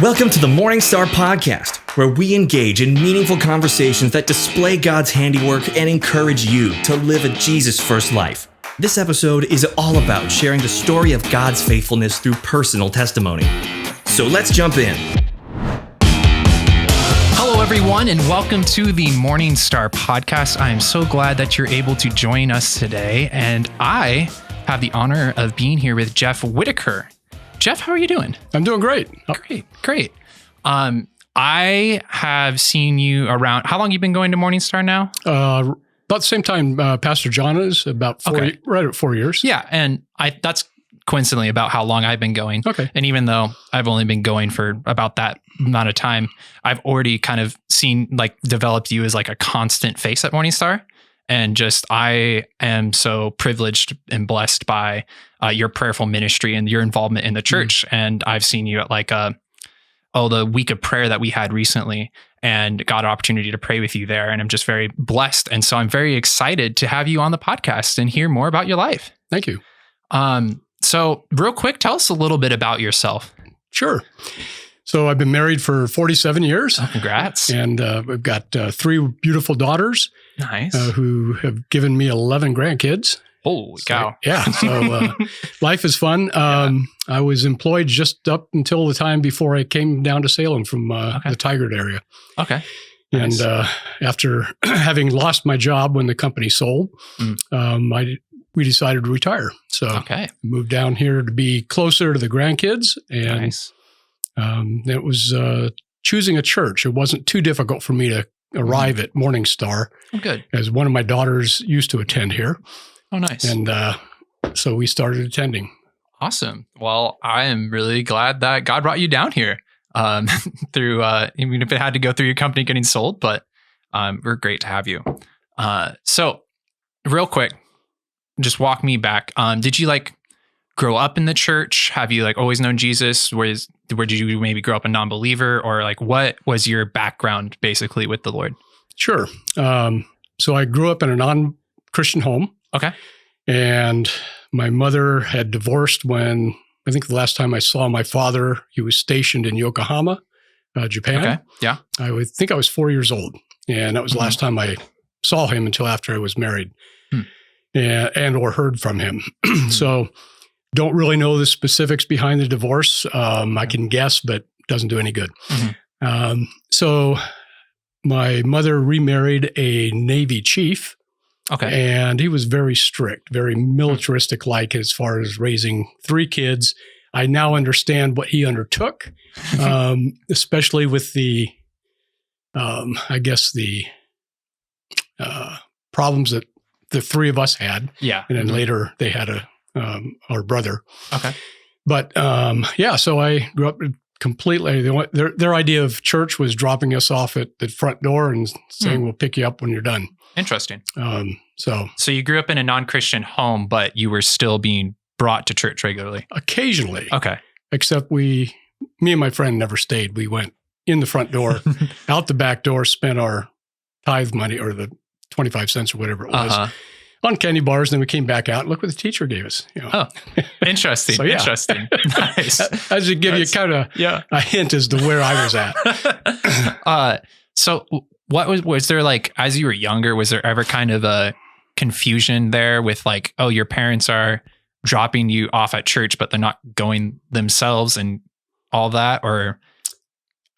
Welcome to the Morning Star Podcast, where we engage in meaningful conversations that display God's handiwork and encourage you to live a Jesus-first life. This episode is all about sharing the story of God's faithfulness through personal testimony. So let's jump in. Hello, everyone, and welcome to the Morning Star Podcast. I am so glad that you're able to join us today, and I have the honor of being here with Jeff Whittaker. Jeff, how are you doing? I'm doing great. Great. I have seen you around. How long have you been going to Morning Star now? About the same time Pastor John is, about right at 4 years. Yeah, and that's coincidentally about how long I've been going. Okay. And even though I've only been going for about that amount of time, I've already kind of seen, developed you as a constant face at Morning Star. And I am so privileged and blessed by your prayerful ministry and your involvement in the church. Mm-hmm. And I've seen you at the week of prayer that we had recently, and got an opportunity to pray with you there. And I'm just very blessed. And so I'm very excited to have you on the podcast and hear more about your life. Thank you. So real quick, tell us a little bit about yourself. Sure. So I've been married for 47 years. Oh, congrats. And we've got three beautiful daughters. Nice. Who have given me 11 grandkids. Holy cow. Yeah. So life is fun. I was employed just up until the time before I came down to Salem from the Tigard area. Okay. And after having lost my job when the company sold, we decided to retire. So moved down here to be closer to the grandkids. And it was choosing a church. It wasn't too difficult for me to arrive at Morning Star. Oh, good. As one of my daughters used to attend here. Oh, nice. And so we started attending. Awesome. Well, I am really glad that God brought you down here through, even if it had to go through your company getting sold, but we're great to have you. So real quick, just walk me back. Did you grow up in the church? Have you always known Jesus? Where did you maybe grow up a non-believer, or what was your background basically with the Lord? Sure. So I grew up in a non-Christian home. Okay. And my mother had divorced when, I think the last time I saw my father, he was stationed in Yokohama, Japan. Okay. Yeah. I would think I was 4 years old. And that was the last time I saw him until after I was married and or heard from him. So don't really know the specifics behind the divorce. I can guess, but it doesn't do any good. Mm-hmm. So my mother remarried a Navy chief. Okay. And he was very strict, very militaristic-like as far as raising three kids. I now understand what he undertook, especially with the, the problems that the three of us had. Yeah. And then later they had our brother. Okay. But so I grew up completely. Their idea of church was dropping us off at the front door and saying, we'll pick you up when you're done. Interesting. So you grew up in a non-Christian home, but you were still being brought to church regularly? Occasionally. Okay. Except me and my friend never stayed. We went in the front door, out the back door, spent our tithe money or the 25 cents or whatever it was on candy bars. And then we came back out and look what the teacher gave us. Oh, interesting. So, interesting. Nice. I should give you kind of a hint as to where I was at. So what was there as you were younger, was there ever kind of a confusion there with your parents are dropping you off at church, but they're not going themselves and all that? Or,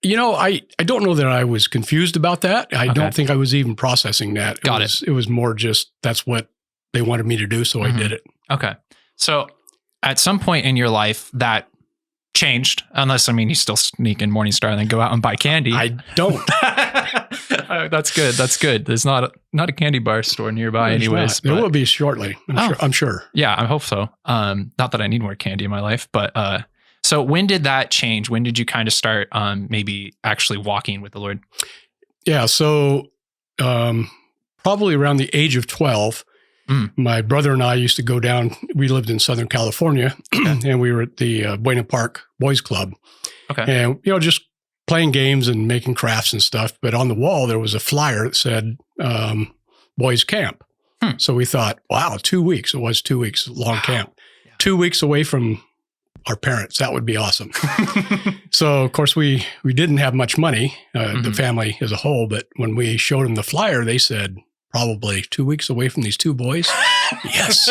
I don't know that I was confused about that. I don't think I was even processing that. It was more just, that's what they wanted me to do. So I did it. Okay. So at some point in your life that changed, unless, you still sneak in Morning Star and then go out and buy candy. I don't. That's good. That's good. There's not a candy bar store nearby anyways. There will be shortly. I'm sure. Yeah, I hope so. Not that I need more candy in my life, but so when did that change? When did you kind of start maybe actually walking with the Lord? Yeah. So probably around the age of 12, my brother and I used to go down. We lived in Southern California and we were at the Buena Park Boys Club. Okay. And, just playing games and making crafts and stuff. But on the wall, there was a flyer that said boys camp. So we thought, wow, 2 weeks. It was 2 weeks, long camp. Yeah. 2 weeks away from our parents. That would be awesome. So, of course, we didn't have much money, the family as a whole. But when we showed them the flyer, they said, probably 2 weeks away from these two boys. Yes.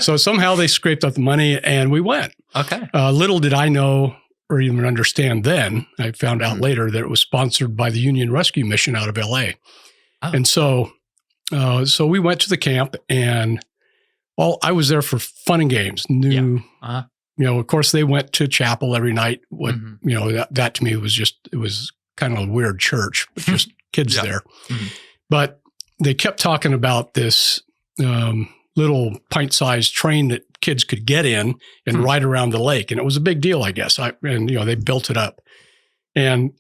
So somehow they scraped up the money and we went. Okay. Little did I know or even understand then, I found out later that it was sponsored by the Union Rescue Mission out of LA. Oh. And so we went to the camp and I was there for fun and games. Of course they went to chapel every night. That to me it was kind of a weird church, but just kids there. Mm-hmm. But they kept talking about this little pint-sized train that kids could get in and ride around the lake. And it was a big deal, I guess. They built it up. And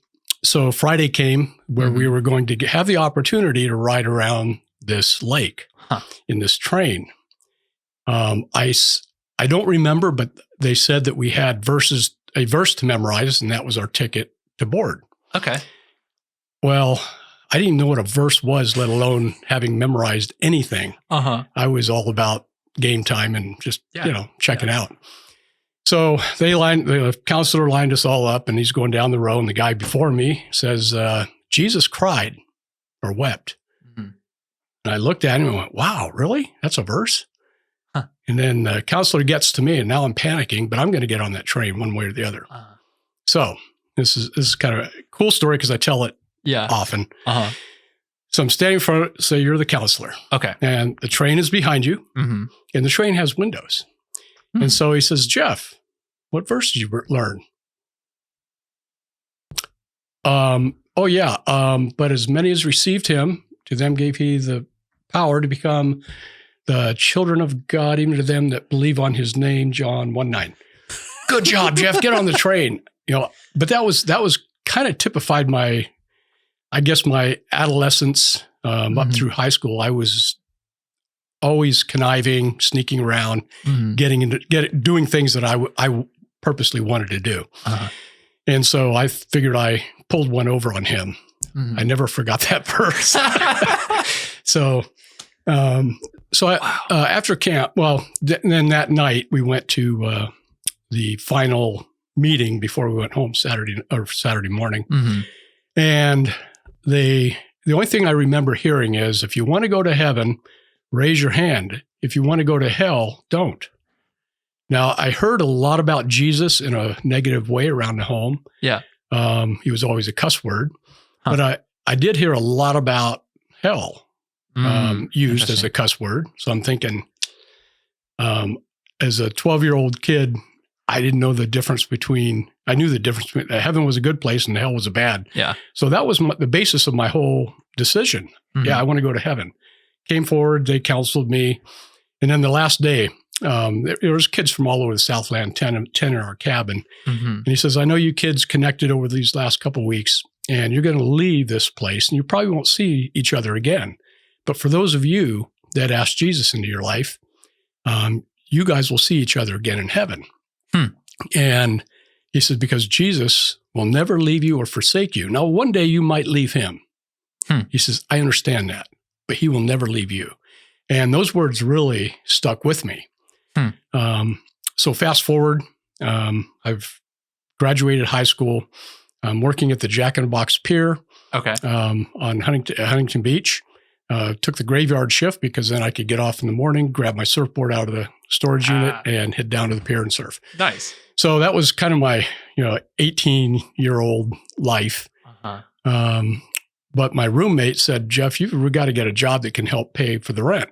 so Friday came where we were going to have the opportunity to ride around this lake in this train. I don't remember, but they said that we had a verse to memorize, and that was our ticket to board. Okay. Well, I didn't know what a verse was, let alone having memorized anything. I was all about game time and just, checking out. So the counselor lined us all up and he's going down the row and the guy before me says, Jesus cried or wept. Mm-hmm. And I looked at him and went, wow, really? That's a verse? Huh. And then the counselor gets to me and now I'm panicking, but I'm going to get on that train one way or the other. So this is kind of a cool story because I tell it often. So I'm standing in front, say you're the counselor. Okay. And the train is behind you and the train has windows. And so he says, Jeff, what verse did you learn? But as many as received him, to them gave he the power to become the children of God, even to them that believe on his name, John 1:9. Good job, Jeff. Get on the train. But that was kind of typified my adolescence up through high school. I was always conniving, sneaking around, doing things that I purposely wanted to do. And so I figured I pulled one over on him. I never forgot that verse. After camp, then that night we went to the final meeting before we went home Saturday morning. And the only thing I remember hearing is, if you want to go to heaven, raise your hand. If you want to go to hell, don't. Now, I heard a lot about Jesus in a negative way around the home. Yeah. He was always a cuss word. But I did hear a lot about hell used as a cuss word. So I'm thinking, as a 12-year-old kid, I didn't know the difference between, I knew the difference between heaven was a good place and hell was a bad. Yeah. So that was the basis of my whole decision. Yeah, I want to go to heaven. Came forward, they counseled me. And then the last day, there was kids from all over the Southland, 10 in our cabin. And he says, I know you kids connected over these last couple of weeks, and you're going to leave this place, and you probably won't see each other again. But for those of you that asked Jesus into your life, you guys will see each other again in heaven. And he said, because Jesus will never leave you or forsake you. Now, one day you might leave him. He says, I understand that, but he will never leave you. And those words really stuck with me. So fast forward, I've graduated high school. I'm working at the Jack in the Box Pier on Huntington Beach. Took the graveyard shift because then I could get off in the morning, grab my surfboard out of the storage unit and head down to the pier and surf. Nice. So that was kind of my, 18-year-old life. But my roommate said, Jeff, you've got to get a job that can help pay for the rent.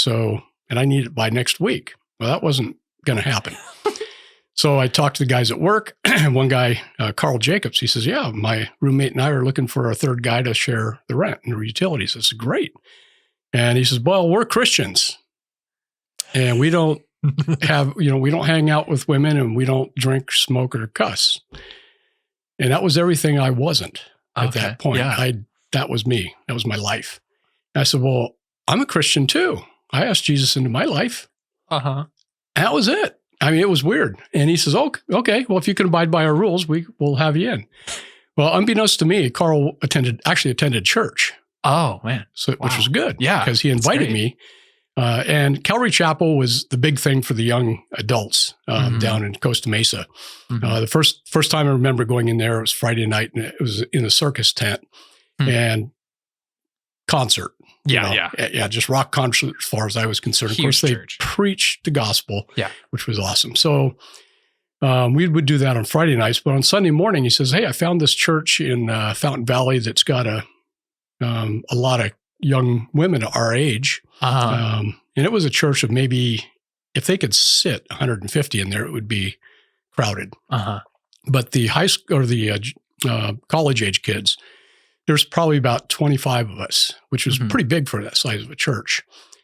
And I need it by next week. Well, that wasn't going to happen. So I talked to the guys at work. One guy, Carl Jacobs, he says, yeah, my roommate and I are looking for a third guy to share the rent and the utilities. I said, great. And he says, well, we're Christians and we don't have, we don't hang out with women and we don't drink, smoke, or cuss. And that was everything I wasn't at that point. Yeah. That was me. That was my life. And I said, well, I'm a Christian too. I asked Jesus into my life. That was it. I mean, it was weird. And he says, oh, okay, well, if you can abide by our rules, we'll have you in. Well, unbeknownst to me, Carl actually attended church. Oh, man. Which was good. Yeah. Because he invited me. And Calvary Chapel was the big thing for the young adults down in Costa Mesa. The first time I remember going in there, it was Friday night, and it was in a circus tent and concert. Yeah, just rock concert as far as I was concerned. Huge of course, they church. preached the gospel, which was awesome. So we would do that on Friday nights, but on Sunday morning, he says, "Hey, I found this church in Fountain Valley that's got a lot of young women our age." And it was a church of maybe, if they could sit 150 in there, it would be crowded. But the high school or the college age kids, there's probably about 25 of us, which was pretty big for that size of a church.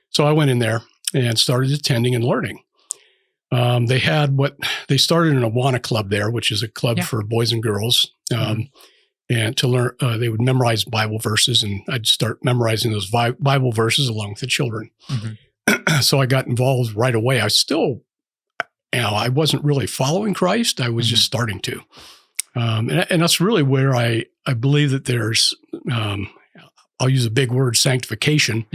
So I went in there and started attending and learning. They started an Awana club there, which is a club for boys and girls. And to learn, they would memorize Bible verses, and I'd start memorizing those Bible verses along with the children. So I got involved right away. I still, I wasn't really following Christ. I was just starting to. And that's really where I believe that there's, I'll use a big word, sanctification.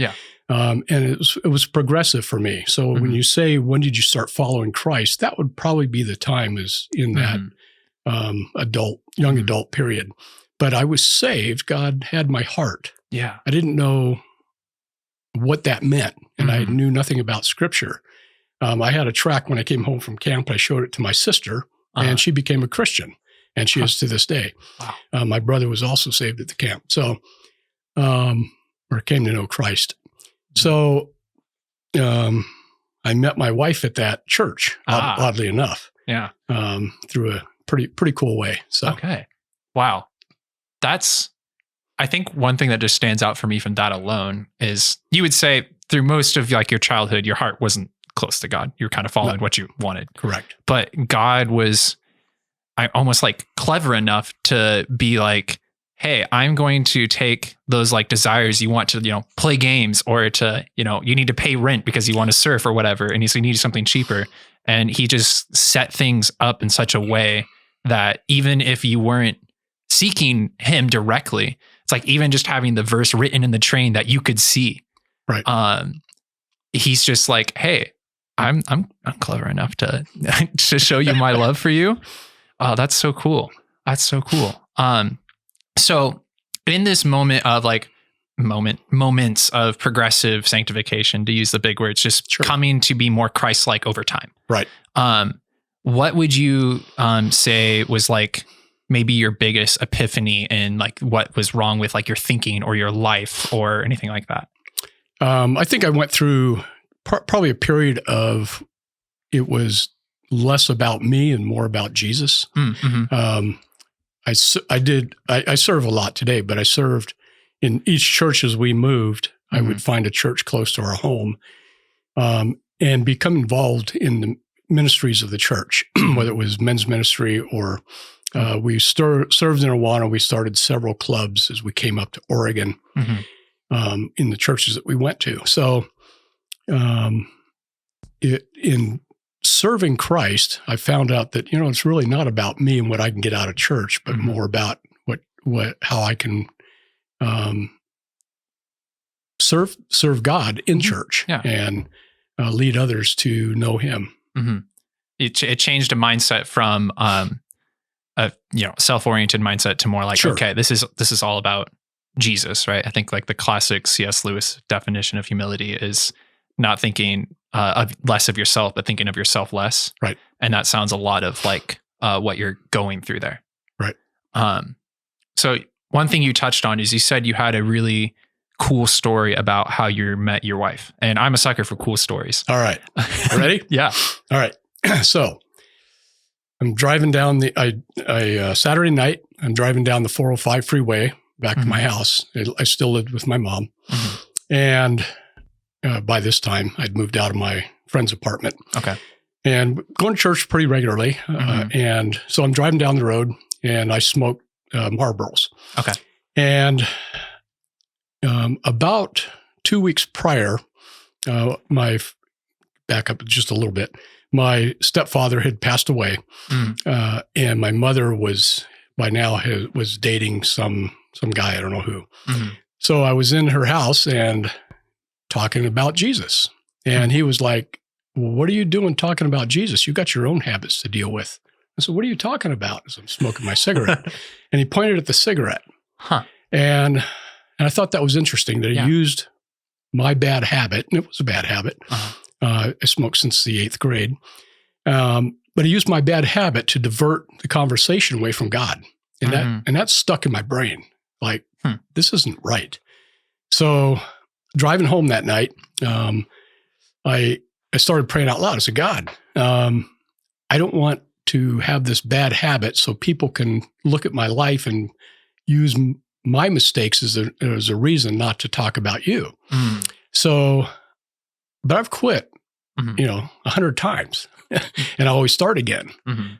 And it was progressive for me. So when you say, when did you start following Christ? That would probably be the time is in that young adult period. But I was saved. God had my heart. I didn't know what that meant, and I knew nothing about Scripture. I had a tract when I came home from camp. I showed it to my sister, and she became a Christian, and she is to this day. My brother was also saved at the camp, so or came to know Christ. So I met my wife at that church, oddly enough. Through a pretty cool way. So okay, wow. I think one thing that just stands out for me from that alone is you would say through most of like your childhood, your heart wasn't close to God. You were kind of following what you wanted. Correct. But God was almost like clever enough to be like, hey, I'm going to take those like desires you want to, play games or to, you need to pay rent because you want to surf or whatever. And you need something cheaper. And he just set things up in such a way that even if you weren't seeking him directly, it's like even just having the verse written in the train that you could see. Right. He's just like, hey, I'm clever enough to show you my love for you. Oh, that's so cool. That's so cool. So in this moment of like moments of progressive sanctification, to use the big words, just coming to be more Christ-like over time. Right. What would you say was like maybe your biggest epiphany in like what was wrong with like your thinking or your life or anything like that? I think I went through probably a period of, it was less about me and more about Jesus. I serve a lot today, but I served in each church as we moved. I would find a church close to our home and become involved in the ministries of the church, whether it was men's ministry or we served in Awana. We started several clubs as we came up to Oregon in the churches that we went to. So in serving Christ, I found out that, it's really not about me and what I can get out of church, but more about how I can serve God in church and lead others to know Him. It changed a mindset from a self-oriented mindset to more like, okay, this is all about Jesus, right? I think like the classic C.S. Lewis definition of humility is not thinking less of yourself, but thinking of yourself less. Right. And that sounds a lot of like what you're going through there. Right. So one thing you touched on is you said you had a really cool story about how you met your wife. And I'm a sucker for cool stories. All right. Ready? Yeah. All right. So I'm driving down Saturday night, I'm driving down the 405 freeway back to my house. I still lived with my mom. And by this time, I'd moved out of my friend's apartment. Okay. And going to church pretty regularly. And so I'm driving down the road and I smoked Marlboros. Okay. And about 2 weeks prior, back up just a little bit, my stepfather had passed away. And my mother was dating some guy, I don't know who. So I was in her house and talking about Jesus. And he was like, well, what are you doing talking about Jesus? You got your own habits to deal with. I said, what are you talking about? As I'm smoking my cigarette. And he pointed at the cigarette. Huh. And I thought that was interesting that he used my bad habit, and it was a bad habit. I smoked since the 8th grade. But he used my bad habit to divert the conversation away from God. And that stuck in my brain. Like, this isn't right. So driving home that night, I started praying out loud. I said, God, I don't want to have this bad habit so people can look at my life and use my mistakes as a reason not to talk about you. So, but I've quit, 100 times and I always start again.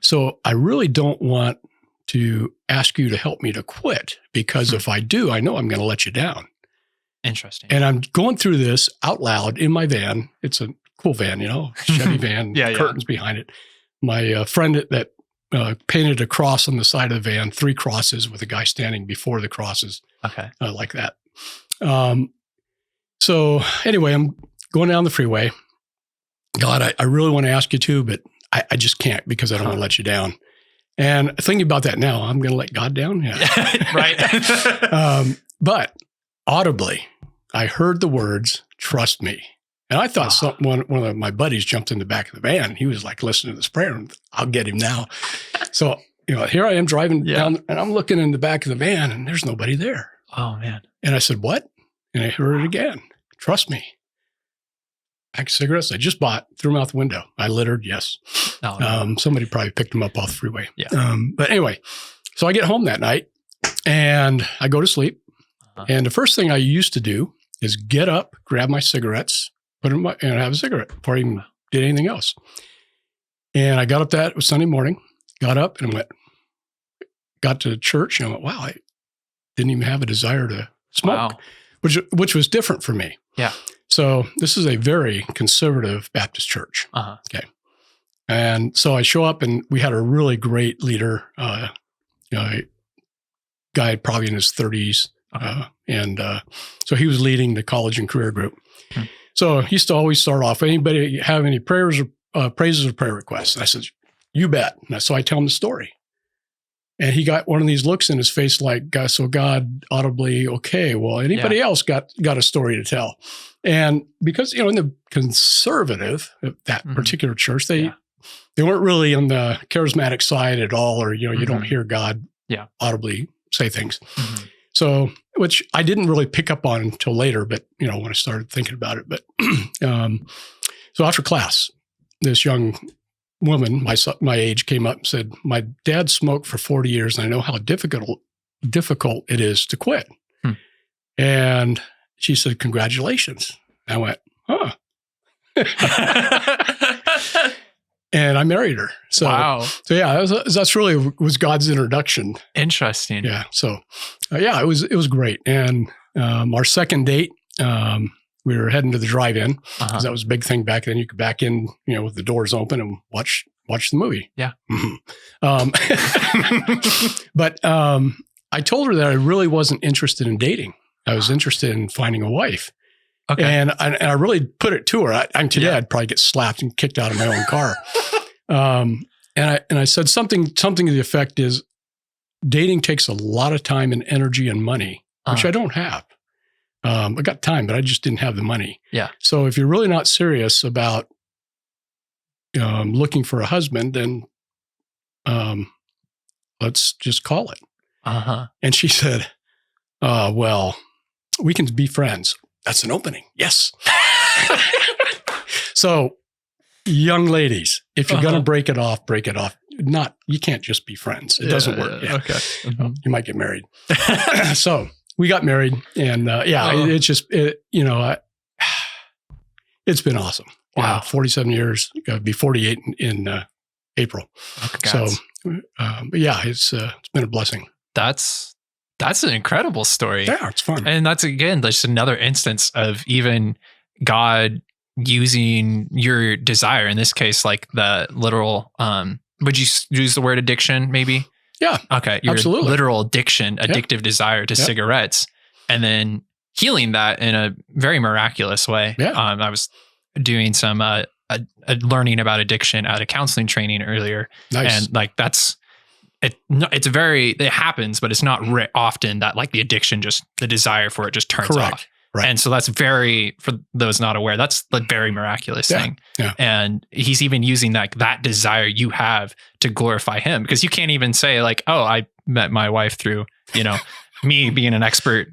So I really don't want to ask you to help me to quit, because if I do, I know I'm going to let you down. Interesting. And I'm going through this out loud in my van. It's a cool van, Chevy van, curtains behind it. My friend that painted a cross on the side of the van, 3 crosses with a guy standing before the crosses. Okay. Like that. So anyway, I'm going down the freeway. God, I really want to ask you to, but I just can't, because I don't want to let you down. And thinking about that now, I'm going to let God down? Yeah. Right. But audibly, I heard the words, trust me. And I thought one of my buddies jumped in the back of the van. He was like listening to this prayer, and I'll get him now. So, here I am driving down, and I'm looking in the back of the van, and there's nobody there. Oh, man. And I said, what? And I heard it again. Trust me. Pack of cigarettes I just bought, threw them out the window. I littered, yes. Oh, no. Somebody probably picked them up off the freeway. Yeah. But anyway, so I get home that night, and I go to sleep. And the first thing I used to do is get up, grab my cigarettes, put them in and have a cigarette before I even did anything else. And I got up it was Sunday morning, got up and got to church, and I went, wow, I didn't even have a desire to smoke, which was different for me. Yeah. So this is a very conservative Baptist church. Okay. And so I show up, and we had a really great leader, guy probably in his 30s. So he was leading the college and career group. So he used to always start off, anybody have any prayers or praises or prayer requests? And I said, you bet. And so I tell him the story. And he got one of these looks in his face like, so God audibly, okay, well, anybody else got a story to tell? And because, in the conservative, that particular church, they weren't really on the charismatic side at all, or, you don't hear God audibly say things. So, which I didn't really pick up on until later, but, when I started thinking about it. But so after class, this young woman, my age, came up and said, my dad smoked for 40 years, and I know how difficult it is to quit. And she said, congratulations. I went, huh. And I married her. So, So yeah, that's really was God's introduction. Interesting. Yeah. So, it was great. And our second date, we were heading to the drive-in, because that was a big thing back then. You could back in, with the doors open and watch the movie. Yeah. But I told her that I really wasn't interested in dating. I was interested in finding a wife. Okay. And I really put it to her. Today I'd probably get slapped and kicked out of my own car. And I said something to the effect is, dating takes a lot of time and energy and money, which I don't have. I got time, but I just didn't have the money. Yeah. So if you're really not serious about looking for a husband, then let's just call it. And she said, well, we can be friends. That's an opening. Yes. So, young ladies, if you're going to break it off. You can't just be friends. It doesn't work. Yeah. Okay. You might get married. So we got married, and it's just, it's been awesome. Wow. 47 years, be 48 in April. Congrats. So, but it's been a blessing. That's an incredible story. Yeah, it's fun. And that's, again, just another instance of even God using your desire, in this case, like the literal, would you use the word addiction maybe? Yeah. Okay. Your absolutely. Literal addiction, addictive desire to cigarettes, and then healing that in a very miraculous way. Yeah. I was doing some learning about addiction at a counseling training earlier. Nice. And like it happens, but it's not often that like the addiction the desire for it just turns Correct. off. Right. And so that's for those not aware, that's the very miraculous thing. Yeah. And he's even using that desire you have to glorify him, because you can't even say like, oh, I met my wife through, me being an expert,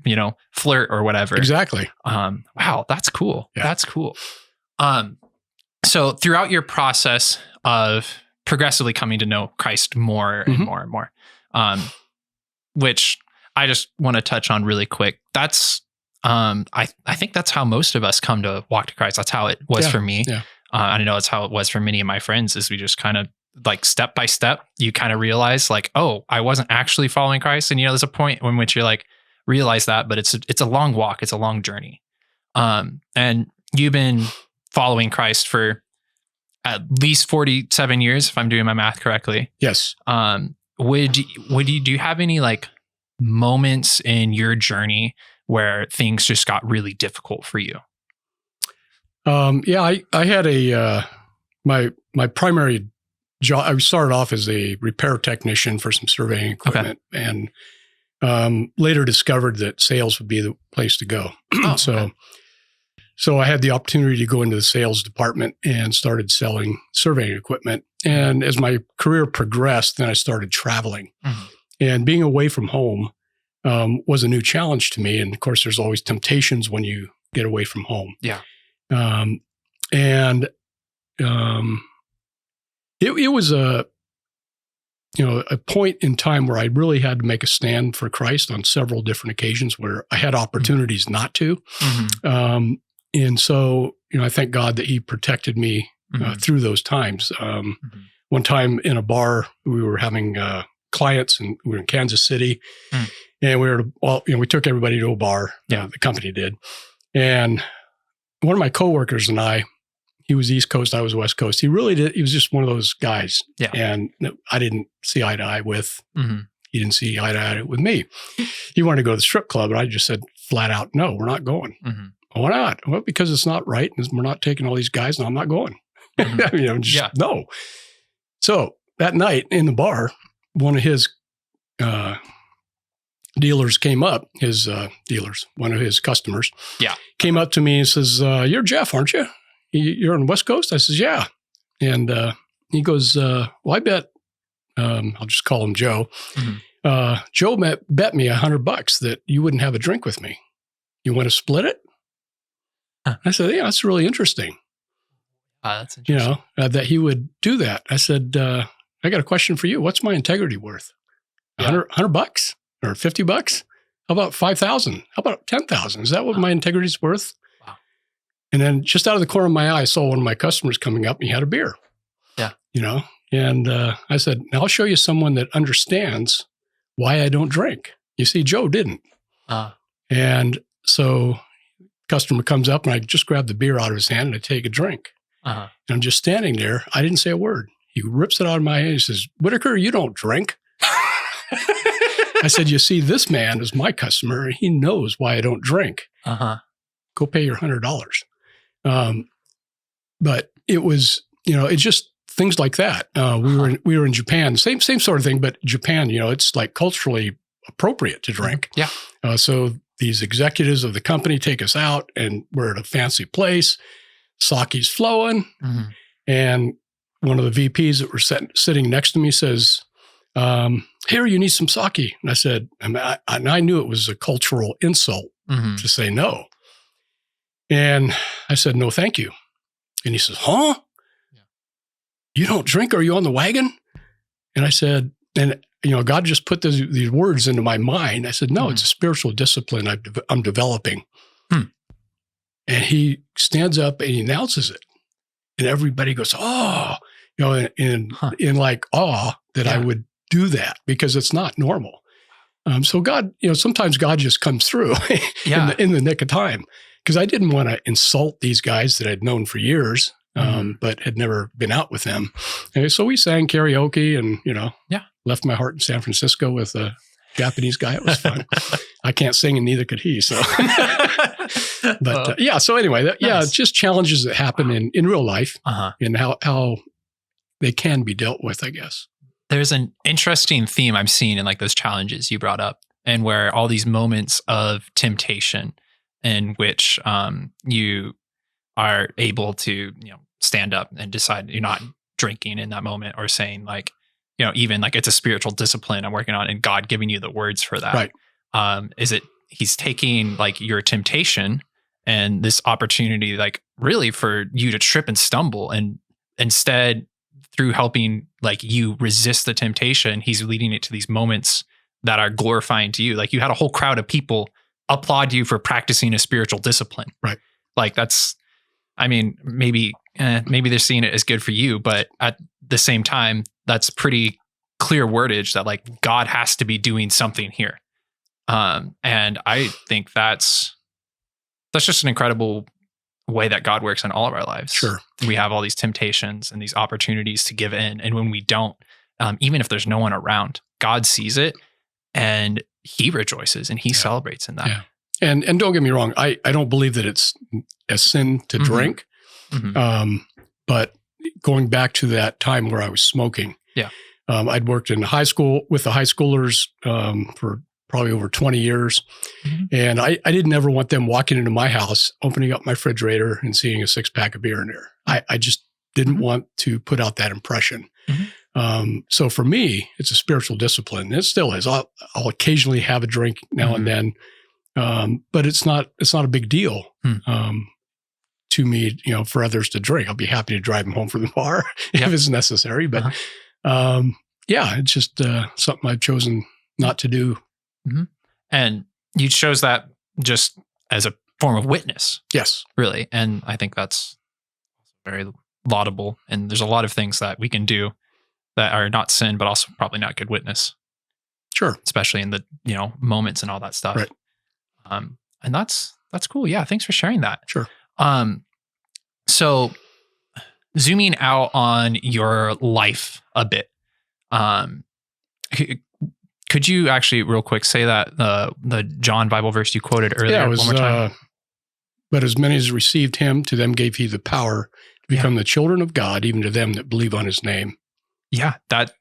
flirt or whatever. Exactly. Wow. That's cool. Yeah. That's cool. So throughout your process of progressively coming to know Christ more and more and more, which I just want to touch on really quick. That's, I think that's how most of us come to walk to Christ. That's how it was for me. Yeah. I know it's how it was for many of my friends, is we just kind of like step by step, you kind of realize like, oh, I wasn't actually following Christ. And, there's a point in which you're like, realize that, but it's a long walk. It's a long journey. And you've been following Christ for at least 47 years, if I'm doing my math correctly. Yes. Do you have any like moments in your journey where things just got really difficult for you? I had my primary job. I started off as a repair technician for some surveying equipment, and later discovered that sales would be the place to go. So I had the opportunity to go into the sales department and started selling surveying equipment. And as my career progressed, then I started traveling, and being away from home was a new challenge to me. And of course, there's always temptations when you get away from home. Yeah. It was a point in time where I really had to make a stand for Christ on several different occasions where I had opportunities not to. And so, I thank God that he protected me through those times. One time in a bar, we were having clients, and we were in Kansas City, and we took everybody to a bar. The company did. And one of my coworkers and I, he was East Coast, I was West Coast. He really did. He was just one of those guys. Yeah. And I didn't see eye to eye with, he didn't see eye to eye with me. He wanted to go to the strip club, and I just said flat out, no, we're not going. Why not? Well, because it's not right. And we're not taking all these guys, and I'm not going. No. So that night in the bar, one of his dealers came up, one of his customers came up to me and says, you're Jeff, aren't you? You're on the West Coast? I says, yeah. And he goes, well, I bet, I'll just call him Joe. Joe bet me $100 that you wouldn't have a drink with me. You want to split it? I said, yeah, that's really interesting. That's interesting. That he would do that. I said, I got a question for you. What's my integrity worth? $100 or $50? How about 5,000? How about 10,000? Is that what my integrity's worth? Wow. And then just out of the corner of my eye, I saw one of my customers coming up, and he had a beer. Yeah. And I said, now I'll show you someone that understands why I don't drink. You see, Joe didn't. And so customer comes up, and I just grab the beer out of his hand and I take a drink. And I'm just standing there. I didn't say a word. He rips it out of my hand. He says, Whittaker, you don't drink. I said, you see, this man is my customer. And he knows why I don't drink. Go pay your $100. But it was, it's just things like that. We were in Japan, same sort of thing, but Japan, it's like culturally appropriate to drink. Yeah. So these executives of the company take us out, and we're at a fancy place. Sake's flowing. And one of the VPs that were sitting next to me says, here, you need some sake. And I said, and I knew it was a cultural insult to say no. And I said, no, thank you. And he says, huh? Yeah. You don't drink? Are you on the wagon? And I said, and God just put these words into my mind. I said, no, it's a spiritual discipline I'm developing. And he stands up and he announces it. And everybody goes, oh, in like awe that I would do that, because it's not normal. So God, sometimes God just comes through in the nick of time, because I didn't want to insult these guys that I'd known for years, but had never been out with them. And so we sang karaoke and, left my heart in San Francisco with a Japanese guy. It was fun. I can't sing and neither could he. So, but so anyway, nice. just challenges that happen in real life and how they can be dealt with, I guess. There's an interesting theme I'm seeing in like those challenges you brought up, and where all these moments of temptation in which you are able to, stand up and decide you're not drinking in that moment, or saying like, even like it's a spiritual discipline I'm working on, and God giving you the words for that. Right. Is it he's taking like your temptation and this opportunity, like really for you to trip and stumble, and instead through helping like you resist the temptation, he's leading it to these moments that are glorifying to you. Like you had a whole crowd of people applaud you for practicing a spiritual discipline. Right. Like that's, I mean, maybe they're seeing it as good for you, but at the same time, that's pretty clear wordage that like God has to be doing something here. And I think that's just an incredible way that God works in all of our lives. Sure. We have all these temptations and these opportunities to give in. And when we don't, even if there's no one around, God sees it and he rejoices and he celebrates in that. Yeah. And don't get me wrong, I don't believe that it's a sin to drink. But going back to that time where I was smoking, I'd worked in high school with the high schoolers for probably over 20 years. And I didn't ever want them walking into my house, opening up my refrigerator and seeing a 6-pack of beer in there. I just didn't want to put out that impression. So for me, it's a spiritual discipline. It still is. I'll occasionally have a drink now and then. But it's not a big deal to me, for others to drink. I'll be happy to drive them home from the bar if it's necessary. But it's just something I've chosen not to do. And you chose that just as a form of witness. Yes. Really. And I think that's very laudable. And there's a lot of things that we can do that are not sin, but also probably not good witness. Sure. Especially in the, moments and all that stuff. Right. And that's cool. Yeah. Thanks for sharing that. Sure. So zooming out on your life a bit, could you actually real quick say that the John Bible verse you quoted earlier one more time? But as many as received him, to them gave he the power to become the children of God, even to them that believe on his name. Yeah. That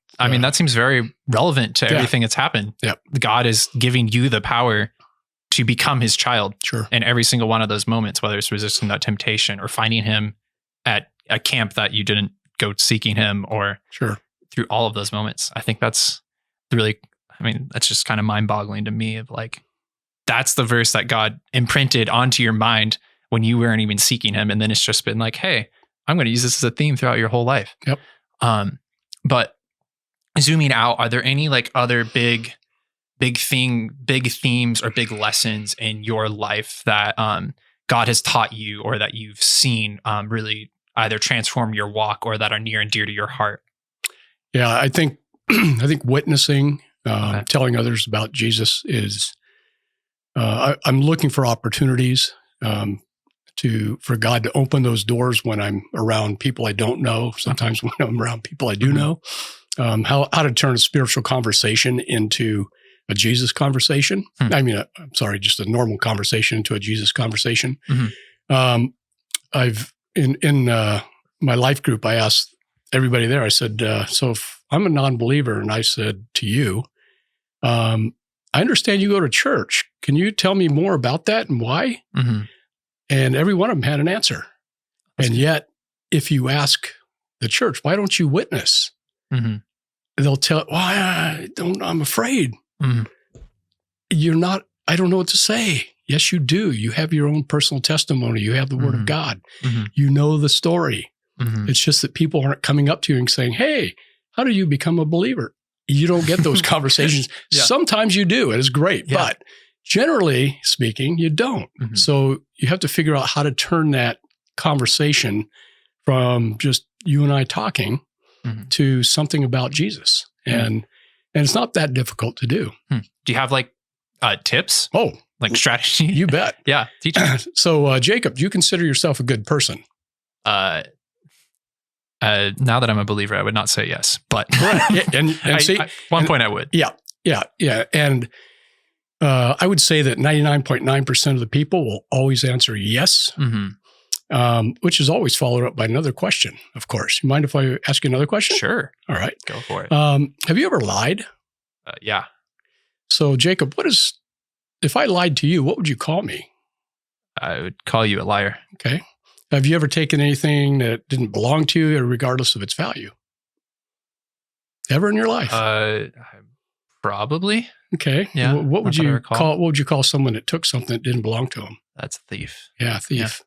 seems very relevant to everything that's happened. Yep. God is giving you the power to become his child. Sure. In every single one of those moments, whether it's resisting that temptation or finding him at a camp that you didn't go seeking him, or through all of those moments. I think that's really, that's just kind of mind boggling to me, of like, that's the verse that God imprinted onto your mind when you weren't even seeking him. And then it's just been like, hey, I'm going to use this as a theme throughout your whole life. Yep. But zooming out, are there any like other big themes or big lessons in your life that God has taught you, or that you've seen really either transform your walk, or that are near and dear to your heart? Yeah, I think witnessing, telling others about Jesus is. I'm looking for opportunities for God to open those doors when I'm around people I don't know. Sometimes when I'm around people I do know, how to turn a spiritual conversation into a Jesus conversation. Just a normal conversation into a Jesus conversation. I've in my life group, I asked everybody there, I said, so if I'm a non-believer, and I said to you, I understand you go to church. Can you tell me more about that and why? And every one of them had an answer. And yet, if you ask the church, why don't you witness? They'll tell, I'm afraid. You're not, I don't know what to say. Yes, you do. You have your own personal testimony. You have the word of God. You know the story. It's just that people aren't coming up to you and saying, hey, how do you become a believer? You don't get those conversations. Sometimes you do. It is great. But generally speaking, you don't. So you have to figure out how to turn that conversation from just you and I talking to something about Jesus. And it's not that difficult to do. Do you have like tips? Oh, like strategy? You bet. Yeah. Teach me. So Jacob, do you consider yourself a good person? Now that I'm a believer, I would not say yes, but right. And see, at one point I would. Yeah. And I would say that 99.9% of the people will always answer yes, which is always followed up by another question, of course. You mind if I ask you another question? Sure. All right. Go for it. Have you ever lied? Yeah. So, Jacob, if I lied to you, what would you call me? I would call you a liar. Okay. Have you ever taken anything that didn't belong to you, regardless of its value? Ever in your life? Probably. Okay. Yeah. What would you call? What would you call someone that took something that didn't belong to them? That's a thief. Yeah, thief.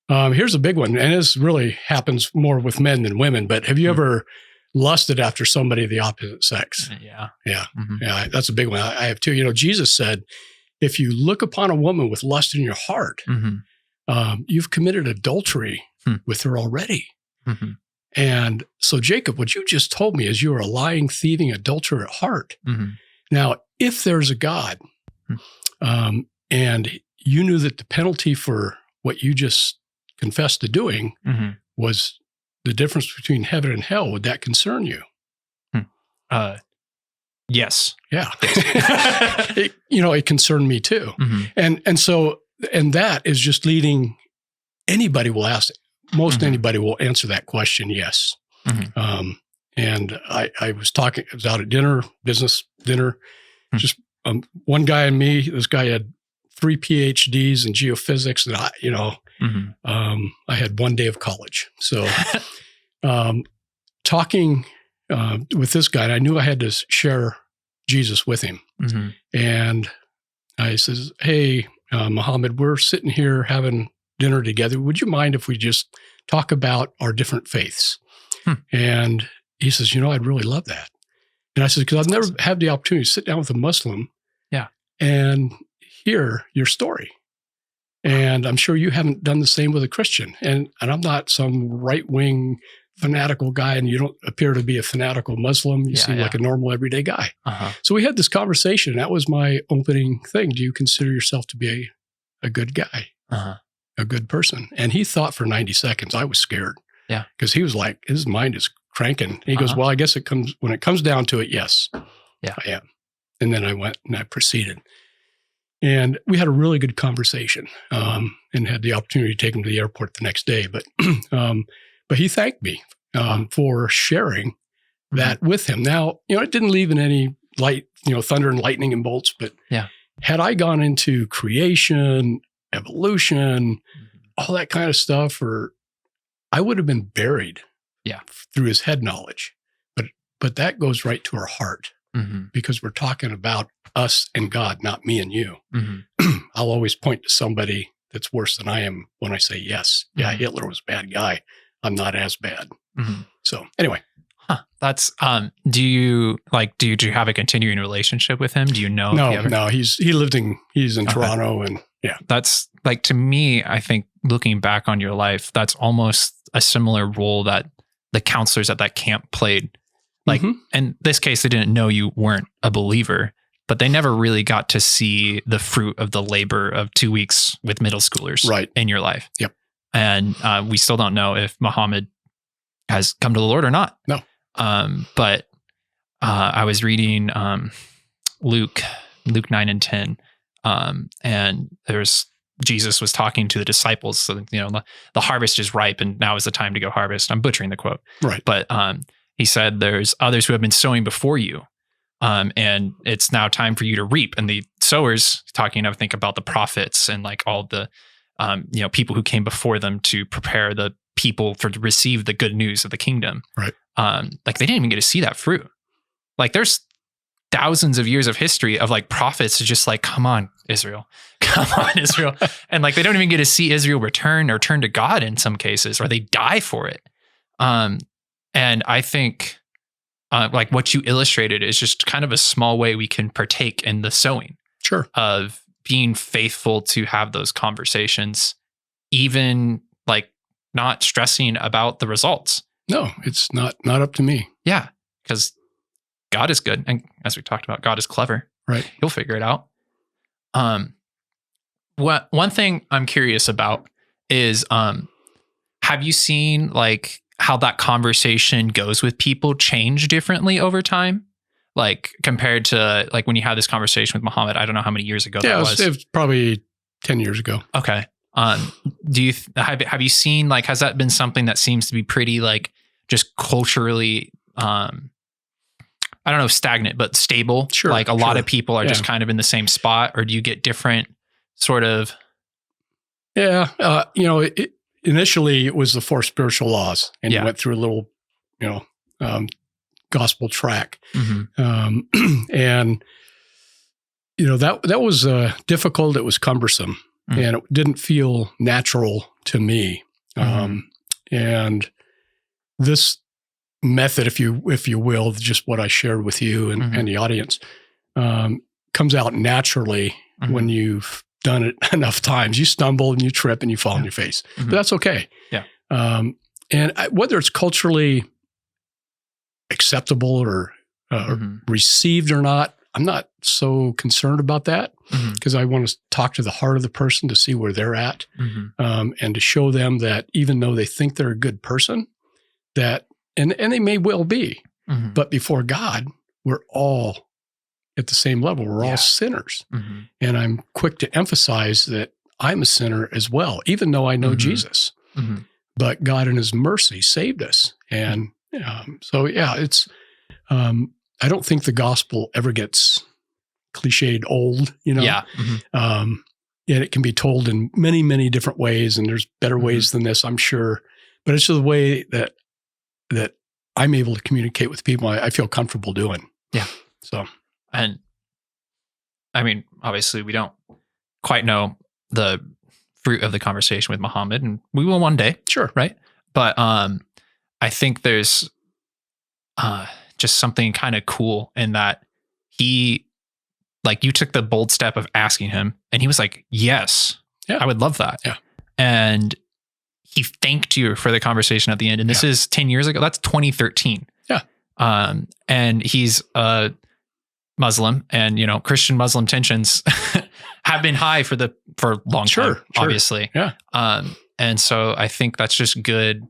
Yeah. Here's a big one, and this really happens more with men than women. But have you ever lusted after somebody of the opposite sex? Yeah. Yeah. Yeah. That's a big one. I have too. You know, Jesus said, if you look upon a woman with lust in your heart, you've committed adultery with her already. And so, Jacob, what you just told me is you are a lying, thieving adulterer at heart. Now, if there's a God, and you knew that the penalty for what you just confessed to doing was the difference between heaven and hell, would that concern you? Yes. Yeah. It concerned me too. And that is just leading, anybody will ask, most anybody will answer that question, yes. And I was out at dinner, business dinner, just one guy and me. This guy had 3 PhDs in geophysics, and I had 1 day of college. So talking with this guy, I knew I had to share Jesus with him. And I says, hey, Muhammad, we're sitting here having dinner together. Would you mind if we just talk about our different faiths? And he says, I'd really love that. And I said, because I've never had the opportunity to sit down with a Muslim and hear your story. And I'm sure you haven't done the same with a Christian. And I'm not some right-wing fanatical guy, and you don't appear to be a fanatical Muslim. You seem like a normal, everyday guy. So we had this conversation. That was my opening thing. Do you consider yourself to be a good guy, a good person? And he thought for 90 seconds. I was scared. Yeah. Because he was like, his mind is cranking. He goes, well, I guess when it comes down to it, yes, I am. And then I went and I proceeded. And we had a really good conversation and had the opportunity to take him to the airport the next day. But he thanked me for sharing that with him. Now, it didn't leave in any light, thunder and lightning and bolts. But had I gone into creation, evolution, all that kind of stuff, I would have been buried through his head knowledge. But that goes right to our heart because we're talking about us and God, not me and you. I'll always point to somebody that's worse than I am when I say yes. Yeah, Hitler was a bad guy. I'm not as bad. So anyway. That's, do you have a continuing relationship with him? Do you know? No, he's in Toronto, and that's like, to me, I think looking back on your life, that's almost a similar role that the counselors at that camp played. Like in this case, they didn't know you weren't a believer, but they never really got to see the fruit of the labor of 2 weeks with middle schoolers in your life. Yep. And we still don't know if Muhammad has come to the Lord or not. No. But I was reading Luke 9 and 10, and Jesus was talking to the disciples. So, the harvest is ripe and now is the time to go harvest. I'm butchering the quote. Right. But he said, there's others who have been sowing before you. And it's now time for you to reap. And the sowers, talking, I think about the prophets and like all the, people who came before them to prepare the people to receive the good news of the kingdom. Right. Like they didn't even get to see that fruit. Like there's thousands of years of history of like prophets just like, come on, Israel. And like, they don't even get to see Israel return or turn to God in some cases, or they die for it. And I think like what you illustrated is just kind of a small way we can partake in the sowing of being faithful to have those conversations, even like not stressing about the results. No, it's not up to me. Yeah. Because God is good. And as we talked about, God is clever. Right. He'll figure it out. One thing I'm curious about is, have you seen like how that conversation goes with people change differently over time? Like compared to like when you had this conversation with Muhammad, I don't know how many years ago that was. It was probably 10 years ago. Okay. Do you have you seen, like, has that been something that seems to be pretty like just culturally, I don't know, stagnant, but stable? Sure. Like a lot of people are just kind of in the same spot, or do you get different sort of? Yeah. Initially it was the 4 spiritual laws, and you went through a little, gospel track. Mm-hmm. And, that was difficult. It was cumbersome. And it didn't feel natural to me. And this method, if you will, just what I shared with you and the audience, comes out naturally when you've done it enough times. You stumble and you trip and you fall on your face, but that's okay. Yeah. Whether it's culturally acceptable or received or not, I'm not so concerned about that, because I want to talk to the heart of the person to see where they're at, and to show them that even though they think they're a good person, that and they may well be, but before God, we're all at the same level. We're all sinners, and I'm quick to emphasize that I'm a sinner as well, even though I know Jesus. But God in His mercy saved us, and it's. I don't think the gospel ever gets cliched old, Yeah. And it can be told in many, many different ways, and there's better ways than this, I'm sure. But it's just the way that I'm able to communicate with people I feel comfortable doing. Yeah. So, and I mean, obviously we don't quite know the fruit of the conversation with Muhammad, and we will one day. Sure. Right. But I think there's just something kind of cool in that he, like, you took the bold step of asking him, and he was like, yes, I would love that. Yeah. And he thanked you for the conversation at the end. And this is 10 years ago. That's 2013. Yeah. And he's a Muslim, and, Christian Muslim tensions have been high for a long time, obviously. Yeah. And so I think that's just good,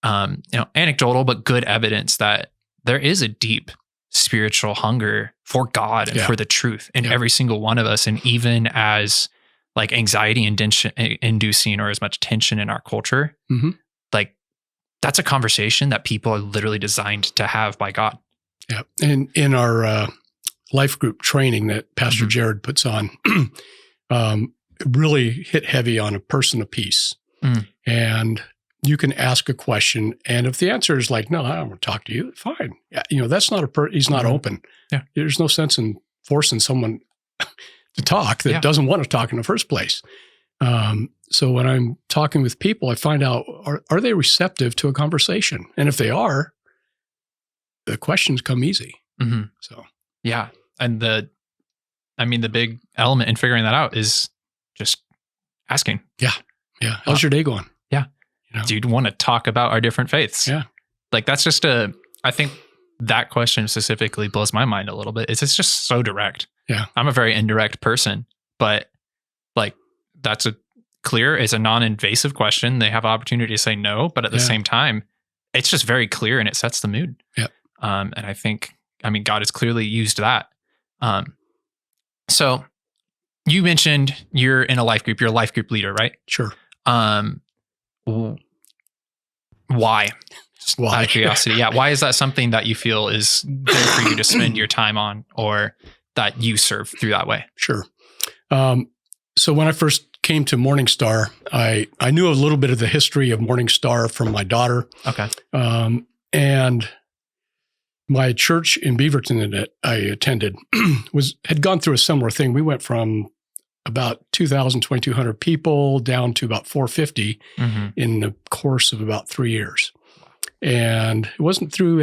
anecdotal, but good evidence that there is a deep spiritual hunger for God and for the truth in every single one of us. And even as like anxiety inducing or as much tension in our culture, like that's a conversation that people are literally designed to have by God. Yeah. And in our life group training that Pastor Jared puts on, really hit heavy on a person of peace. And you can ask a question, and if the answer is like, no, I don't want to talk to you, fine. Yeah, that's not he's not open. Yeah. There's no sense in forcing someone to talk that doesn't want to talk in the first place. So when I'm talking with people, I find out, are they receptive to a conversation? And if they are, the questions come easy. So, yeah. And the big element in figuring that out is just asking. Yeah. Yeah. How's your day going? Yeah. Do you want to talk about our different faiths? Yeah. Like that's just I think that question specifically blows my mind a little bit. It's just so direct. Yeah. I'm a very indirect person, but like that's it's a non-invasive question. They have opportunity to say no, but at the same time, it's just very clear and it sets the mood. Yeah. And I think, God has clearly used that. So you mentioned you're in a life group, you're a life group leader, right? Sure. Why? Why? Out of curiosity. Yeah. Why is that something that you feel is good for you to spend your time on, or that you serve through that way? Sure. So when I first came to Morningstar, I knew a little bit of the history of Morningstar from my daughter. Okay. And my church in Beaverton that I attended had gone through a similar thing. We went from about 2,000, 2,200 people down to about 450 in the course of about 3 years. And it wasn't through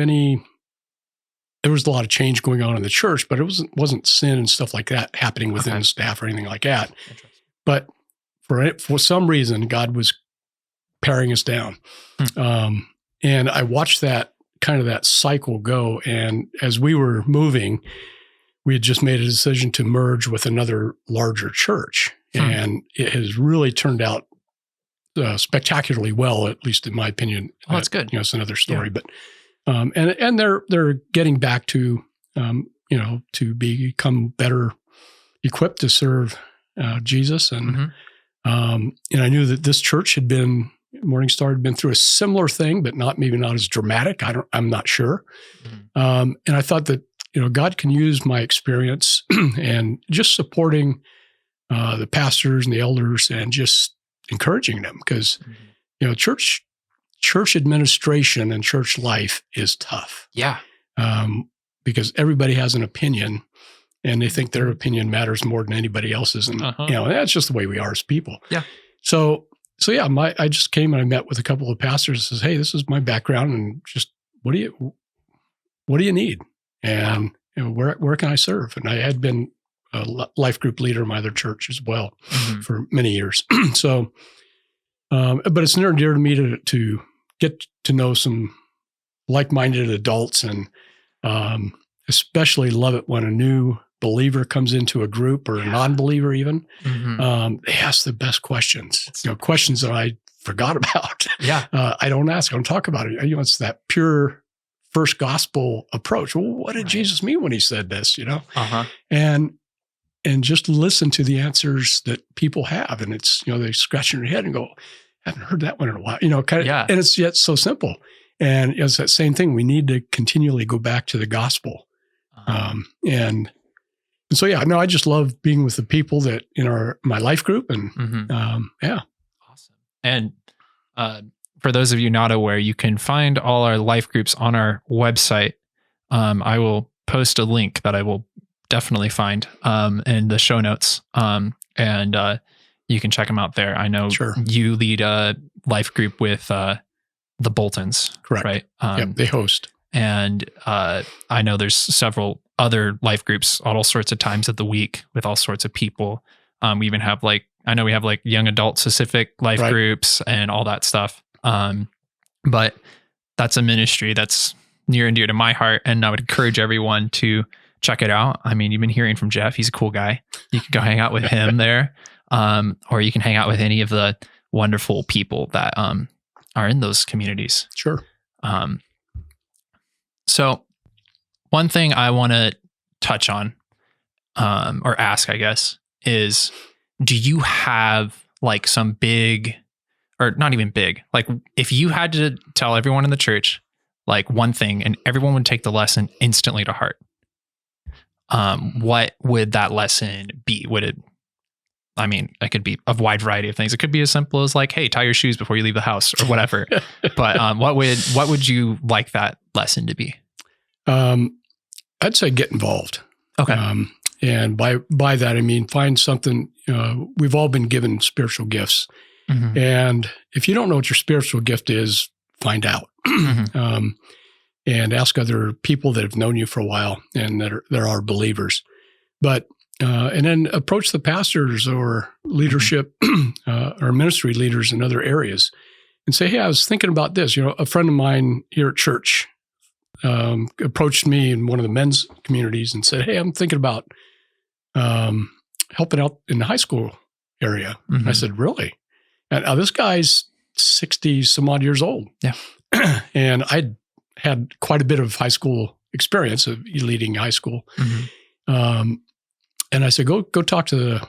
there was a lot of change going on in the church, but it wasn't sin and stuff like that happening within the staff or anything like that. But for some reason, God was paring us down. And I watched that cycle go. And as we were moving, we had just made a decision to merge with another larger church. And it has really turned out spectacularly well, at least in my opinion. Oh, that's good. It's another story, but and they're getting back to to become better equipped to serve Jesus. And and I knew that this church Morning Star had been through a similar thing, but maybe not as dramatic. I'm not sure. And I thought that God can use my experience and just supporting the pastors and the elders and just encouraging them, because church administration and church life is tough. Yeah. Because everybody has an opinion, and they think their opinion matters more than anybody else's, and that's just the way we are as people. Yeah. So yeah, I just came and I met with a couple of pastors and says, "Hey, this is my background, and just what do you need, and where can I serve?" And I had been a life group leader in my other church as well for many years. So, but it's near and dear to me to get to know some like-minded adults, and especially love it when a new believer comes into a group, or a non-believer even. They ask the best questions, questions that I forgot about. Yeah. I don't ask, I don't talk about it. It's that pure first gospel approach. Well, what did Jesus mean when he said this, and just listen to the answers that people have. And it's, they scratch their head and go, I haven't heard that one in a while, and it's yet so simple. And it's that same thing. We need to continually go back to the gospel. And so, I just love being with the people that in my life group, and Awesome. And for those of you not aware, you can find all our life groups on our website. I will post a link that I will definitely find in the show notes. And you can check them out there. I know you lead a life group with the Boltons. Correct. Right. They host. And I know there's several other life groups at all sorts of times of the week with all sorts of people. We even have we have young adult specific life groups and all that stuff. But that's a ministry that's near and dear to my heart. And I would encourage everyone to check it out. I mean, you've been hearing from Jeff. He's a cool guy. You can go hang out with him there. Or you can hang out with any of the wonderful people that are in those communities. Sure. So one thing I want to touch on, or ask, I guess, is, do you have some big, or not even big, if you had to tell everyone in the church, one thing and everyone would take the lesson instantly to heart, what would that lesson be? It could be a wide variety of things. It could be as simple as hey, tie your shoes before you leave the house, or whatever. But what would you like that lesson to be? I'd say get involved. Okay. And by that, I mean, find something. We've all been given spiritual gifts. And if you don't know what your spiritual gift is, find out. And ask other people that have known you for a while and there are believers. But and then approach the pastors or leadership or ministry leaders in other areas and say, hey, I was thinking about this. A friend of mine here at church approached me in one of the men's communities and said, hey, I'm thinking about helping out in the high school area. I said, really? And this guy's 60 some odd years old. Yeah. And I'd had quite a bit of high school experience of leading high school. And I said, go talk to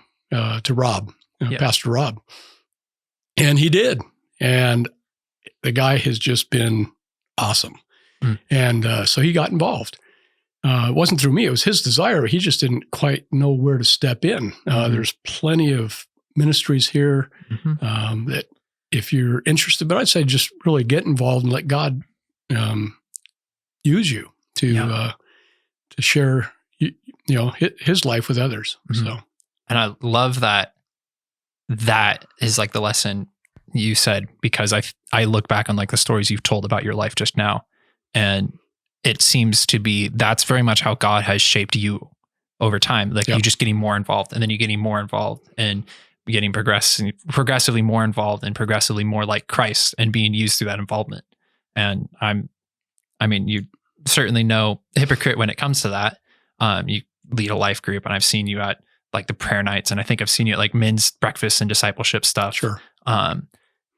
Rob, Pastor Rob. And he did. And the guy has just been awesome. And so he got involved. It wasn't through me. It was his desire. He just didn't quite know where to step in. There's plenty of ministries here that if you're interested, but I'd say just really get involved and let God use you to share his life with others. So, and I love that is the lesson you said, because I look back on the stories you've told about your life just now, and it seems to be that's very much how God has shaped you over time. You just getting more involved, and then you getting more involved, and getting progressively more involved, and progressively more like Christ, and being used through that involvement. And you certainly no hypocrite when it comes to that. You lead a life group, and I've seen you at the prayer nights, and I think I've seen you at men's breakfast and discipleship stuff. Sure.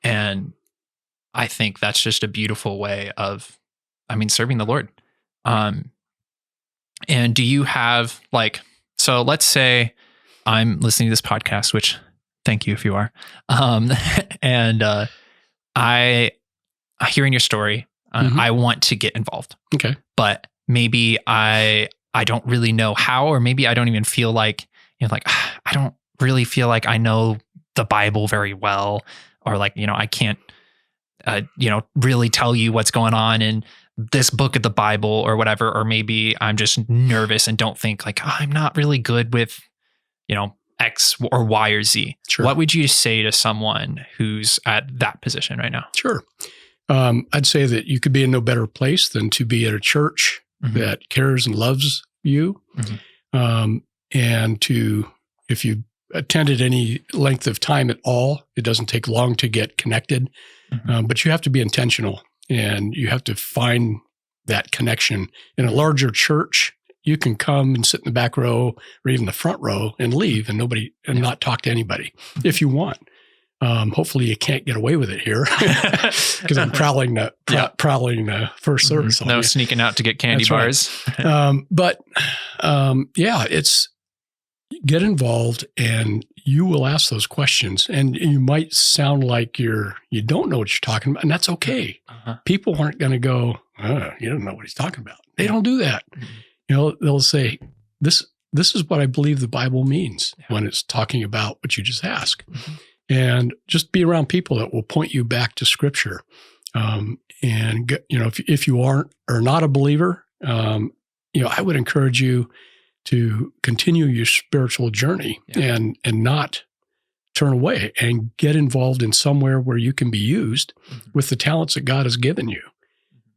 And I think that's just a beautiful way of, serving the Lord. And do you have so let's say I'm listening to this podcast, which thank you if you are. And I hearing your story, I want to get involved. Okay. But maybe I don't really know how, or maybe I don't even feel like, I don't really feel like I know the Bible very well, or I can't, really tell you what's going on in this book of the Bible or whatever. Or maybe I'm just nervous and don't think I'm not really good with, X or Y or Z. Sure. What would you say to someone who's at that position right now? Sure. I'd say that you could be in no better place than to be at a church that cares and loves you. And if you attended any length of time at all, it doesn't take long to get connected. But you have to be intentional, and you have to find that connection. In a larger church, you can come and sit in the back row or even the front row and leave and not talk to anybody if you want. Hopefully you can't get away with it here because I'm prowling the first service. No sneaking out to get candy bars. Right. It's get involved, and you will ask those questions, and you might sound like you don't know what you're talking about, and that's okay. People aren't going to go, you don't know what he's talking about. They don't do that. They'll say, this is what I believe the Bible means when it's talking about what you just asked. And just be around people that will point you back to Scripture. If you are not a believer, I would encourage you to continue your spiritual journey and not turn away, and get involved in somewhere where you can be used with the talents that God has given you.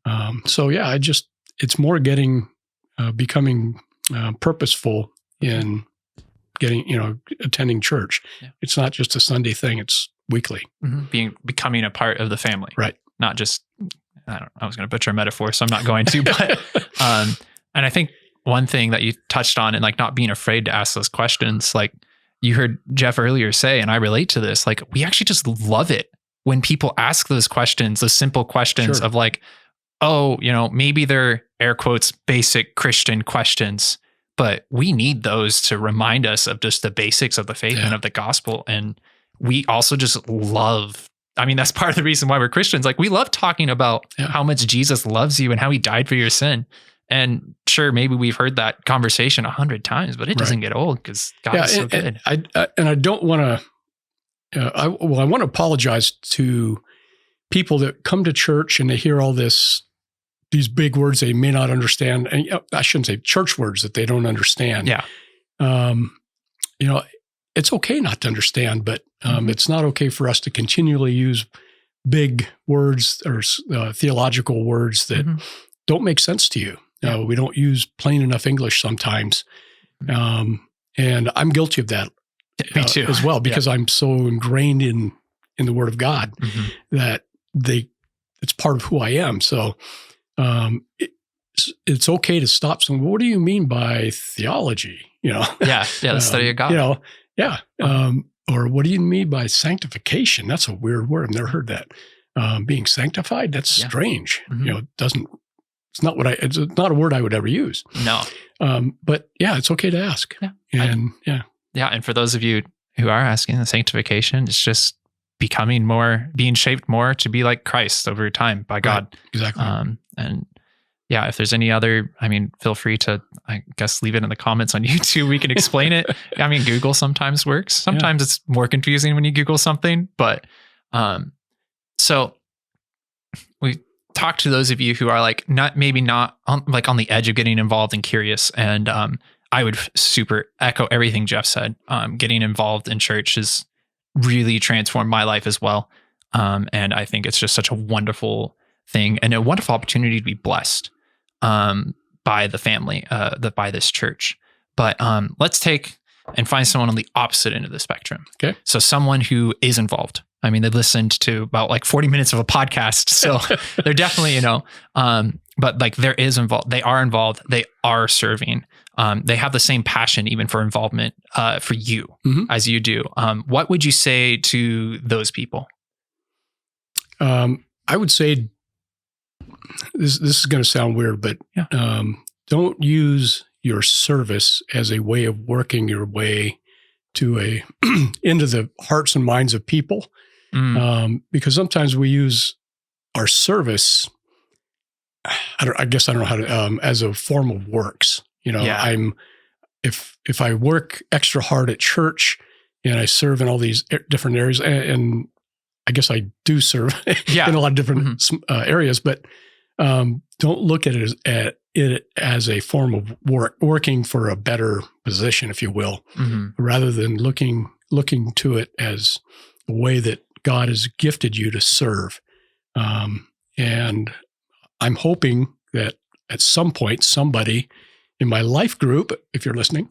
It's more becoming purposeful in attending church. It's not just a Sunday thing, it's weekly. Becoming a part of the family. Right. Not just, I was going to butcher a metaphor, so I'm not going to, but, and I think one thing that you touched on, and not being afraid to ask those questions, you heard Jeff earlier say, and I relate to this, we actually just love it when people ask those questions, those simple questions of maybe they're air quotes, basic Christian questions, but we need those to remind us of just the basics of the faith and of the gospel. And we also just love, that's part of the reason why we're Christians. We love talking about how much Jesus loves you and how he died for your sin. And sure, maybe we've heard that conversation 100 times, but it doesn't get old because God is so good. And I don't want to, I want to apologize to people that come to church and they hear all these big words they may not understand. And I shouldn't say church words that they don't understand. Yeah. It's okay not to understand, but it's not okay for us to continually use big words or theological words that don't make sense to you. We don't use plain enough English sometimes. And I'm guilty of that Me too. as well, because I'm so ingrained in the Word of God that it's part of who I am. So it's okay to stop saying, well, what do you mean by theology? The study of God. Or what do you mean by sanctification? That's a weird word. I've never heard that. Being sanctified, that's strange. It's not a word I would ever use. No. But it's okay to ask. And for those of you who are asking, the sanctification, it's just being shaped more to be like Christ over time by God. Right. Exactly. And if there's any other, feel free to, I guess, leave it in the comments on YouTube. We can explain it. Google sometimes works. Sometimes it's more confusing when you Google something, but, so we talk to those of you who are not on the edge of getting involved and curious. And, I would super echo everything Jeff said. Getting involved in church has really transformed my life as well. And I think it's just such a wonderful thing and a wonderful opportunity to be blessed by the family, by this church. But let's take and find someone on the opposite end of the spectrum. Okay. So someone who is involved. They listened to about 40 minutes of a podcast. So they're definitely, but they are involved. They are serving. They have the same passion even for involvement for you as you do. What would you say to those people? I would say this is going to sound weird, but don't use your service as a way of working your way to into the hearts and minds of people. Because sometimes we use our service, I guess I don't know how to, as a form of works. If I work extra hard at church and I serve in all these different areas, and I guess I do serve in a lot of different areas, but don't look at it as a form of working for a better position, if you will, rather than looking to it as a way that God has gifted you to serve. And I'm hoping that at some point, somebody in my life group, if you're listening,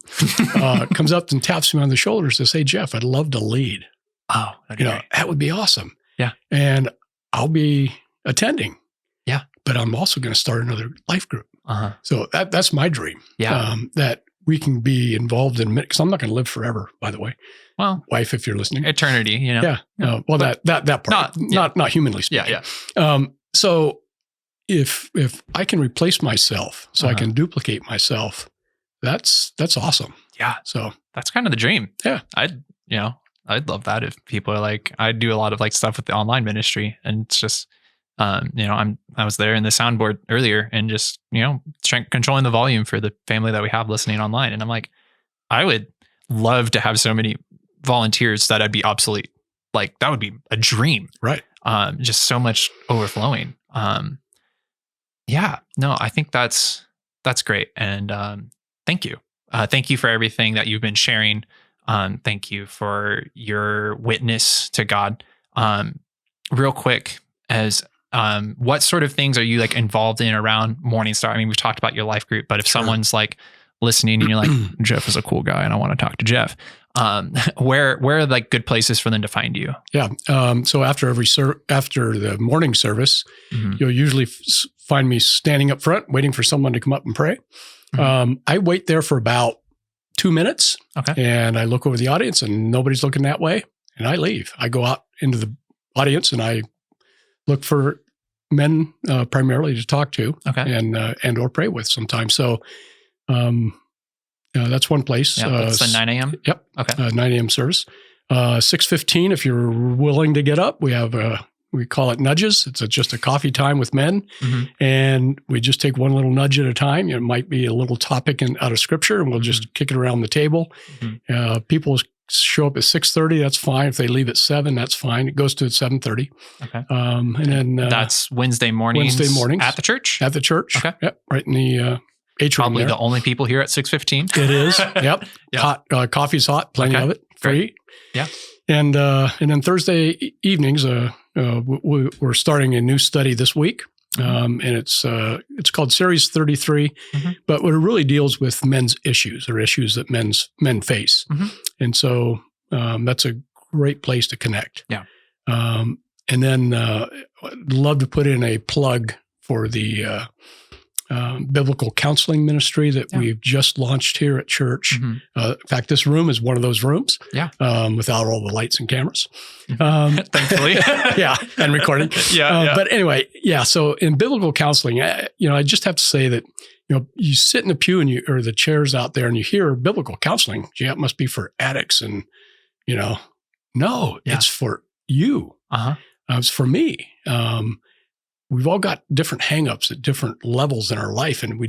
comes up and taps me on the shoulders to say, Jeff, I'd love to lead. Oh, that would be awesome. Yeah. And I'll be attending. Yeah. But I'm also going to start another life group. So that's my dream. Yeah. That we can be involved in, because I'm not going to live forever, by the way. Well, wife, if you're listening. Eternity, Yeah. Well, that part, not humanly speaking. Yeah. So if I can replace myself, so I can duplicate myself, that's awesome. Yeah. So that's kind of the dream. Yeah. I'd love that if people are like, I do a lot of like stuff with the online ministry, and it's just, I was there in the soundboard earlier and just, controlling the volume for the family that we have listening online. And I'm like, I would love to have so many volunteers that I'd be obsolete. Like that would be a dream. Right. Just so much overflowing. I think that's great. And, thank you. Thank you for everything that you've been sharing. Thank you for your witness to God. Real quick, as what sort of things are you like involved in around Morningstar? I mean, we've talked about your life group, but if someone's like listening and you're like, Jeff is a cool guy and I want to talk to Jeff, where are like good places for them to find you? Yeah. So after after the morning service, you'll usually find me standing up front, waiting for someone to come up and pray. I wait there for about 2 minutes. Okay. And I look over the audience and nobody's looking that way, and I leave. I go out into the audience and I look for men primarily to talk to, and or pray with sometimes. So that's one place. Yeah, it's the 9 a.m. Yep. Okay. 9 a.m. service. 6:15. If you're willing to get up, we have we call it nudges. It's just a coffee time with men, and we just take one little nudge at a time. It might be a little topic out of Scripture, and we'll just kick it around the table. People show up at 6:30. That's fine. If they leave at 7, that's fine. It goes to 7:30. Okay. And then that's Wednesday mornings. At the church. At the church. Okay. Yep. Right in the atrium. Probably there. The only people here at 6:15. It is. Yep. Yeah. Hot coffee's hot. Plenty of it. Free. Great. Yeah. And then Thursday evenings, we're starting a new study this week, and it's called Series 33. But what it really deals with men's issues, or issues that men face, and so that's a great place to connect. Yeah. And then I'd love to put in a plug for the biblical counseling ministry that we've just launched here at church. In fact, this room is one of those rooms. Yeah. Without all the lights and cameras. Thankfully. Yeah. And recording. Yeah. But anyway, so in biblical counseling, I just have to say that, you sit in the pew or the chairs out there and you hear biblical counseling. Gee, that must be for addicts. And, no, it's for you. It's for me. We've all got different hangups at different levels in our life, and we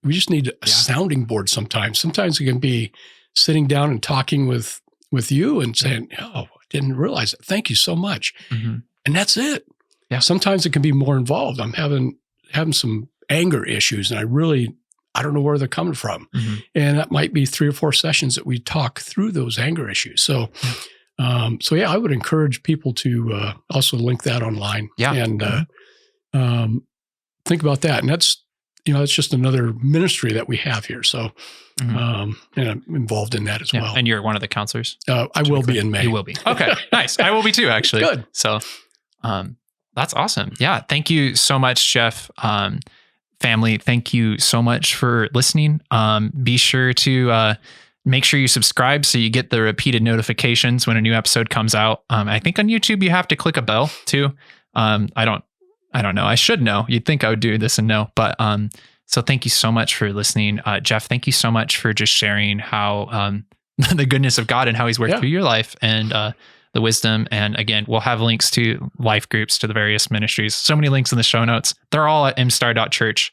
just need a sounding board sometimes. Sometimes it can be sitting down and talking with you and saying, oh, I didn't realize it. Thank you so much. And that's it. Yeah. Sometimes it can be more involved. I'm having some anger issues, and I don't know where they're coming from. And that might be 3 or 4 sessions that we talk through those anger issues. So, I would encourage people to also link that online. Yeah. And think about that. And that's just another ministry that we have here. So, and I'm involved in that as well. And you're one of the counselors? I will be in May. You will be. Okay. Nice. I will be too, actually. Good. So, that's awesome. Yeah. Thank you so much, Jeff. Family, thank you so much for listening. Be sure to, make sure you subscribe so you get the repeated notifications when a new episode comes out. I think on YouTube, you have to click a bell too. I don't know. I should know. You'd think I would do this and know, but So thank you so much for listening. Jeff, thank you so much for just sharing how the goodness of God and how he's worked through your life and the wisdom. And again, we'll have links to life groups, to the various ministries. So many links in the show notes. They're all at mstar.church.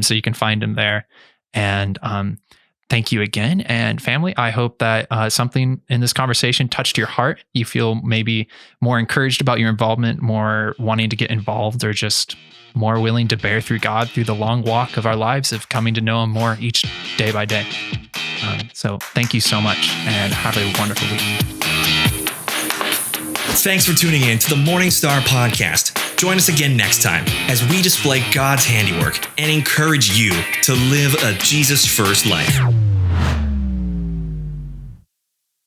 So you can find them there. And thank you again. And family, I hope that something in this conversation touched your heart. You feel maybe more encouraged about your involvement, more wanting to get involved, or just more willing to bear through God through the long walk of our lives of coming to know him more each day by day. So thank you so much and have a wonderful week. Thanks for tuning in to the Morning Star Podcast. Join us again next time as we display God's handiwork and encourage you to live a Jesus-first life.